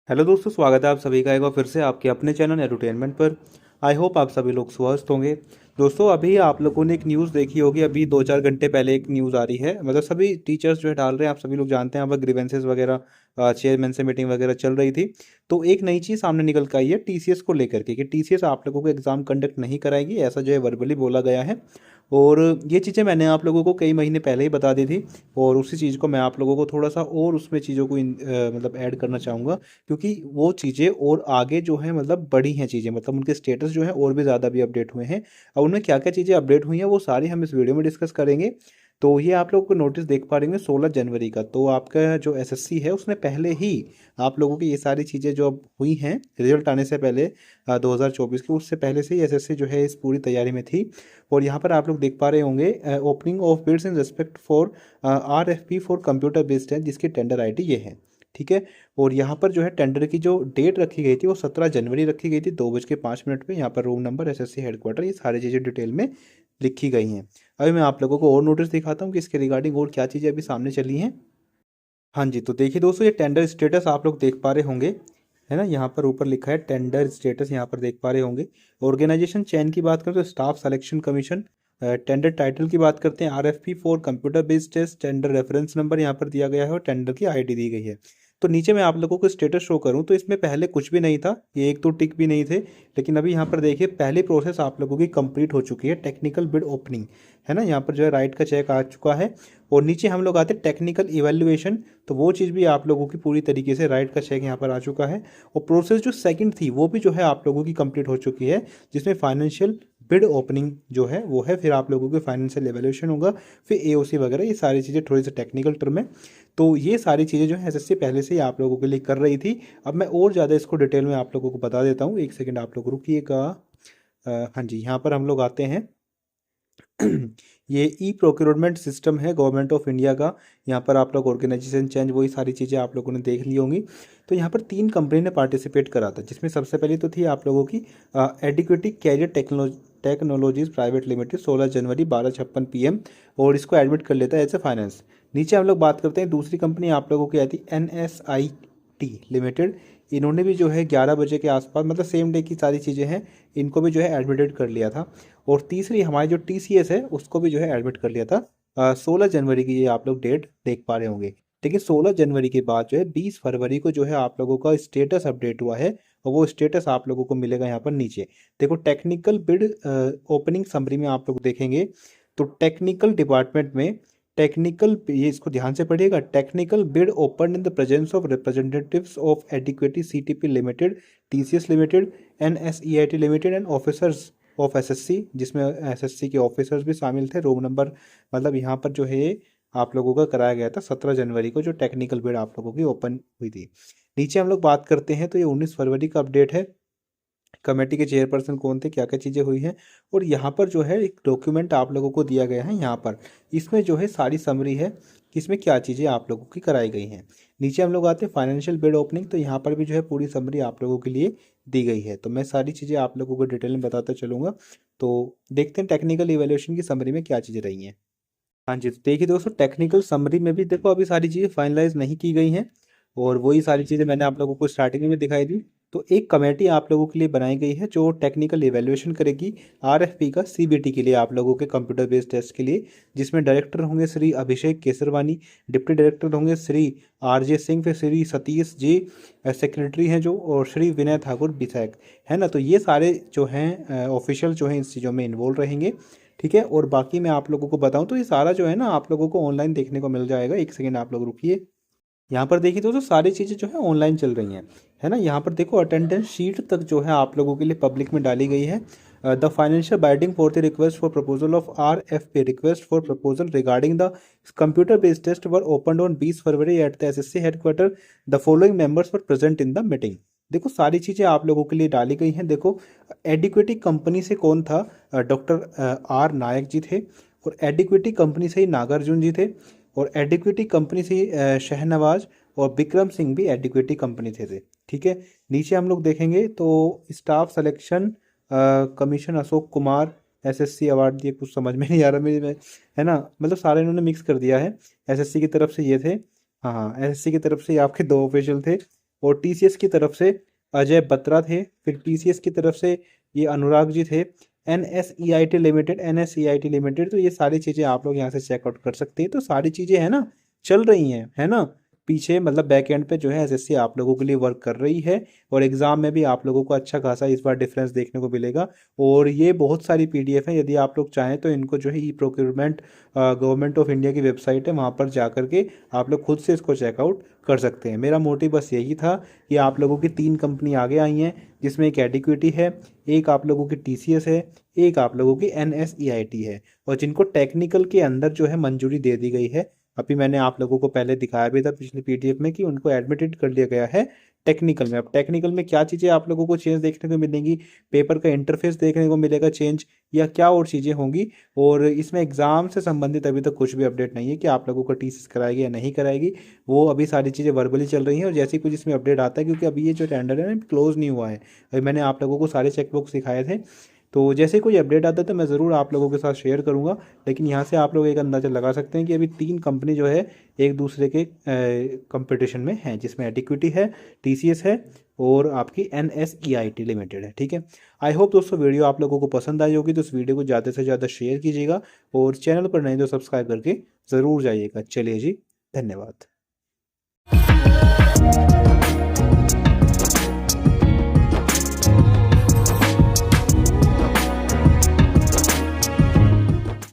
Hello दोस्तों, स्वागत है आप सभी का एक बार फिर से आपके अपने चैनल एडुटेनमेंट पर। आई होप आप सभी लोग स्वस्थ होंगे। दोस्तों, अभी आप लोगों ने एक न्यूज़ देखी होगी। अभी 2-4 घंटे पहले एक न्यूज़ आ रही है, मतलब सभी टीचर्स जो है डाल रहे हैं। आप सभी लोग जानते हैं, यहाँ पर ग्रीवेंसेस वगैरह, चेयरमैन से मीटिंग वगैरह चल रही थी। तो एक नई चीज़ सामने निकल के आई है टीसीएस को लेकर के, कि टीसीएस आप लोगों को एग्ज़ाम कंडक्ट नहीं कराएगी, ऐसा जो है वर्बली बोला गया है। और ये चीज़ें मैंने आप लोगों को कई महीने पहले ही बता दी थी, और उसी चीज़ को मैं आप लोगों को थोड़ा सा और उसमें चीज़ों को मतलब ऐड करना चाहूँगा, क्योंकि वो चीज़ें और आगे जो है मतलब बढ़ी हैं चीज़ें, मतलब उनके स्टेटस जो है और भी ज़्यादा भी अपडेट हुए हैं। अब उनमें क्या क्या चीज़ें अपडेट हुई हैं वो सारी हम इस वीडियो में डिस्कस करेंगे। तो ये आप लोग को नोटिस देख पा रहे 16 जनवरी का, तो आपका जो एसएससी है उसने पहले ही आप लोगों की ये सारी चीज़ें जो अब हुई हैं रिजल्ट आने से पहले, 2024 के, उससे पहले से ही एसएससी जो है इस पूरी तैयारी में थी। और यहाँ पर आप लोग देख पा रहे होंगे opening of bids in respect for RFP for computer based है, जिसकी टेंडर आईडी ये है। ठीक है। और यहाँ पर जो है टेंडर की जो डेट रखी गई थी वो 17 जनवरी रखी गई थी, 2:05 पे। यहाँ पर रूम नंबर, एसएससी हेडक्वार्टर, ये सारी चीज़ें डिटेल में लिखी गई हैं। अभी मैं आप लोगों को और नोटिस दिखाता हूँ कि इसके रिगार्डिंग और क्या चीज़ें अभी सामने चली हैं। हाँ जी, तो देखिए दोस्तों, ये टेंडर स्टेटस आप लोग देख पा रहे होंगे, है ना। यहाँ पर ऊपर लिखा है टेंडर स्टेटस, यहाँ पर देख पा रहे होंगे। ऑर्गेनाइजेशन चयन की बात करें तो staff selection commission. Tender title की बात करते हैं, RFP for computer based test. Tender reference number यहाँ पर दिया गया है और टेंडर की आईडी दी गई है। तो नीचे मैं आप लोगों को स्टेटस शो करूँ तो इसमें पहले कुछ भी नहीं था, ये एक दो टिक भी नहीं थे। लेकिन अभी यहाँ पर देखिए पहली प्रोसेस आप लोगों की कंप्लीट हो चुकी है, टेक्निकल बिड ओपनिंग, है ना। यहाँ पर जो है राइट का चेक आ चुका है। और नीचे हम लोग आते हैं टेक्निकल इवैल्यूएशन, तो वो चीज़ भी आप लोगों की पूरी तरीके से राइट का चेक यहाँ पर आ चुका है। और प्रोसेस जो सेकंड थी वो भी जो है आप लोगों की कंप्लीट हो चुकी है, जिसमें फाइनेंशियल बिड ओपनिंग जो है वो है, फिर आप लोगों के फाइनेंशियल एवेल्यूशन होगा, फिर एओसी वगैरह, ये सारी चीज़ें थोड़ी सी टेक्निकल टर्म है। तो ये सारी चीज़ें जो है एसएससी पहले से ही आप लोगों के लिए कर रही थी। अब मैं और ज़्यादा इसको डिटेल में आप लोगों को बता देता हूँ, एक सेकेंड आप लोग रुकिएगा। हाँ जी, यहाँ पर हम लोग आते हैं। ये ई प्रोक्योरमेंट सिस्टम है गवर्नमेंट ऑफ इंडिया का। यहाँ पर आप लोग ऑर्गेनाइजेशन चेंज, वही सारी चीज़ें आप लोगों ने देख ली होंगी। तो यहाँ पर 3 कंपनी ने पार्टिसिपेट करा था, जिसमें सबसे पहले तो थी आप लोगों की एडिक्विटी कैरियर टेक्नोलॉजीज प्राइवेट लिमिटेड, 16 जनवरी 12:56 PM, और इसको एडमिट कर लेता है एज ए फाइनेंस। नीचे हम लोग बात करते हैं दूसरी कंपनी आप लोगों की आती है NSIT लिमिटेड। इन्होंने भी जो है 11 बजे के आसपास, मतलब सेम डे की सारी चीज़ें हैं, इनको भी जो है एडमिटेड कर लिया था। और तीसरी हमारी जो टीसीएस है उसको भी जो है एडमिट कर लिया था 16 जनवरी की, ये आप लोग डेट देख पा रहे होंगे। लेकिन 16 जनवरी के बाद जो है 20 फरवरी को जो है आप लोगों का स्टेटस अपडेट हुआ है, और वो स्टेटस आप लोगों को मिलेगा यहाँ पर नीचे। देखो टेक्निकल बिड ओपनिंग समरी में आप लोग देखेंगे तो टेक्निकल डिपार्टमेंट में टेक्निकल, ये इसको ध्यान से पढ़िएगा, technical bid open in the presence of representatives of Eduquity CTP limited, TCS limited, NSEIT limited and officers of SSC, जिसमें एसएससी के ऑफिसर्स भी शामिल थे। रूम नंबर, मतलब यहाँ पर जो है आप लोगों का कराया गया था 17 जनवरी को, जो टेक्निकल बिड आप लोगों की ओपन हुई थी। नीचे हम लोग बात करते हैं तो ये 19 फरवरी का अपडेट है। कमेटी के चेयरपर्सन कौन थे, क्या क्या चीज़ें हुई हैं। और यहाँ पर जो है एक डॉक्यूमेंट आप लोगों को दिया गया है यहाँ पर, इसमें जो है सारी समरी है कि इसमें क्या चीज़ें आप लोगों की कराई गई हैं। नीचे हम लोग आते हैं फाइनेंशियल बिड ओपनिंग, तो यहाँ पर भी जो है पूरी समरी आप लोगों के लिए दी गई है। तो मैं सारी चीज़ें आप लोगों को डिटेल में बताता चलूँगा। तो देखते हैं टेक्निकल इवैल्यूएशन की समरी में क्या चीज़ें रही हैं। हाँ जी, तो देखिए दोस्तों, टेक्निकल समरी में भी देखो अभी सारी चीज़ें फाइनलाइज नहीं की गई हैं, और वही सारी चीज़ें मैंने आप लोगों को स्टार्टिंग में दिखाई दी। तो एक कमेटी आप लोगों के लिए बनाई गई है जो टेक्निकल इवैल्यूएशन करेगी आरएफपी का सीबीटी के लिए, आप लोगों के कंप्यूटर बेस्ड टेस्ट के लिए, जिसमें डायरेक्टर होंगे श्री अभिषेक केसरवानी, डिप्टी डायरेक्टर होंगे श्री आरजे सिंह, फिर श्री सतीश जी सेक्रेटरी हैं जो, और श्री विनय ठाकुर विधायक, है ना। तो ये सारे जो हैं ऑफिशियल जो हैं इस चीज़ों में इन्वॉल्व रहेंगे। ठीक है। और बाकी मैं आप लोगों को बताऊं तो ये सारा जो है ना आप लोगों को ऑनलाइन देखने को मिल जाएगा। एक सेकेंड आप लोग रुकिए। यहाँ पर देखिए दोस्तों, सारी चीज़ें जो है ऑनलाइन चल रही हैं, है ना। यहाँ पर देखो अटेंडेंस शीट तक जो है आप लोगों के लिए पब्लिक में डाली गई है। The financial bidding for the request for proposal of RFP, request for proposal regarding the computer based test were open on 20 February at the SSC headquarter. The following members were present in the meeting. देखो सारी चीज़ें आप लोगों के लिए डाली गई हैं। देखो एडिक्विटी कंपनी से कौन था, डॉक्टर आर नायक जी थे। और एडिक्विटी कंपनी से ही नागार्जुन जी थे। और एडिक्विटी कंपनी से ही शहनवाज और विक्रम सिंह भी एडिक्विटी कंपनी थे। ठीक है। नीचे हम लोग देखेंगे तो staff selection commission Ashok Kumar, SSC award, ये कुछ समझ में नहीं आ रहा मेरे में, है ना। मतलब सारे इन्होंने मिक्स कर दिया है। एसएससी की तरफ से ये थे, हाँ हाँ, एसएससी की तरफ से ये आपके 2 ऑफिशियल थे। और टीसीएस की तरफ से अजय बत्रा थे, फिर टीसीएस की तरफ से ये अनुराग जी थे, एनएसईआईटी लिमिटेड, तो ये सारी चीज़ें आप लोग यहाँ से चेकआउट कर सकते हैं। तो सारी चीज़ें है ना, चल रही हैं, है ना, पीछे मतलब बैक एंड पे जो है एसएससी आप लोगों के लिए वर्क कर रही है, और एग्ज़ाम में भी आप लोगों को अच्छा खासा इस बार डिफरेंस देखने को मिलेगा। और ये बहुत सारी पीडीएफ है, यदि आप लोग चाहें तो इनको जो है e procurement government of India की वेबसाइट है, वहाँ पर जा करके आप लोग खुद से इसको चेकआउट कर सकते हैं। मेरा मोटिव बस यही था कि आप लोगों की 3 कंपनी आगे आई हैं, जिसमें एक एडिक्विटी है, एक आप लोगों की टीसीएस है, एक आप लोगों की एनएसईआईटी है, और जिनको टेक्निकल के अंदर जो है मंजूरी दे दी गई है। अभी मैंने आप लोगों को पहले दिखाया भी था पिछले पीडीएफ में कि उनको एडमिटेड कर लिया गया है टेक्निकल में। अब टेक्निकल में क्या चीज़ें आप लोगों को चेंज देखने को मिलेंगी, पेपर का इंटरफेस देखने को मिलेगा चेंज, या क्या और चीज़ें होंगी। और इसमें एग्ज़ाम से संबंधित अभी तक कुछ भी अपडेट नहीं है कि आप लोगों को टीसीएस कराएगी या नहीं कराएगी, वो अभी सारी चीज़ें वर्बली चल रही हैं। और जैसे ही कुछ इसमें अपडेट आता है, क्योंकि अभी ये जो टेंडर है ना क्लोज नहीं हुआ है, अभी मैंने आप लोगों को सारे चेकबॉक्स दिखाए थे, तो जैसे कोई अपडेट आता है तो मैं ज़रूर आप लोगों के साथ शेयर करूंगा। लेकिन यहाँ से आप लोग एक अंदाज़ा लगा सकते हैं कि अभी 3 कंपनी जो है एक दूसरे के कंपटीशन में हैं, जिसमें एडिक्विटी है, टीसीएस है, और आपकी एनएसईआईटी लिमिटेड है। ठीक है, आई होप दोस्तों वीडियो आप लोगों को पसंद आई होगी, तो इस वीडियो को ज़्यादा से ज़्यादा शेयर कीजिएगा, और चैनल पर नहीं तो सब्सक्राइब करके ज़रूर जाइएगा। चलिए जी, धन्यवाद।